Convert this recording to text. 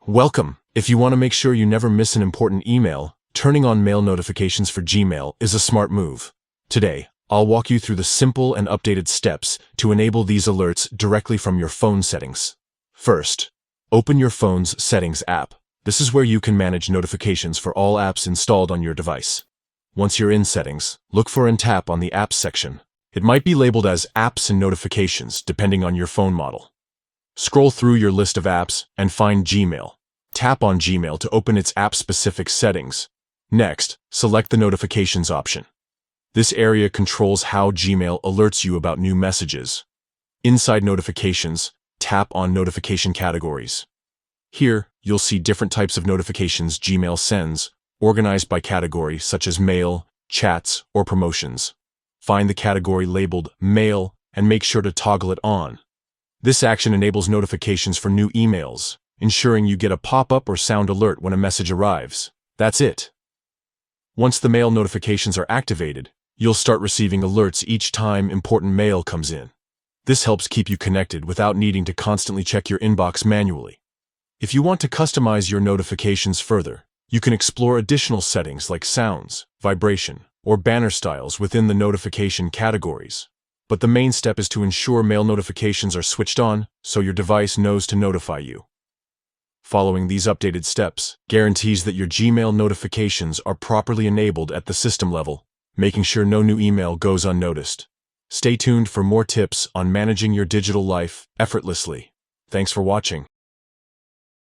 Welcome! If you want to make sure you never miss an important email, turning on mail notifications for Gmail is a smart move. Today, I'll walk you through the simple and updated steps to enable these alerts directly from your phone settings. First, open your phone's Settings app. This is where you can manage notifications for all apps installed on your device. Once you're in Settings, look for and tap on the Apps section. It might be labeled as Apps and Notifications, depending on your phone model. Scroll through your list of apps and find Gmail. Tap on Gmail to open its app-specific settings. Next, select the Notifications option. This area controls how Gmail alerts you about new messages. Inside Notifications, tap on Notification Categories. Here, you'll see different types of notifications Gmail sends, organized by category such as mail, chats, or promotions. Find the category labeled Mail and make sure to toggle it on. This action enables notifications for new emails, ensuring you get a pop-up or sound alert when a message arrives. That's it. Once the mail notifications are activated, you'll start receiving alerts each time important mail comes in. This helps keep you connected without needing to constantly check your inbox manually. If you want to customize your notifications further, you can explore additional settings like sounds, vibration, or banner styles within the notification categories. But the main step is to ensure mail notifications are switched on so your device knows to notify you. Following these updated steps guarantees that your Gmail notifications are properly enabled at the system level, making sure no new email goes unnoticed. Stay tuned for more tips on managing your digital life effortlessly. Thanks for watching.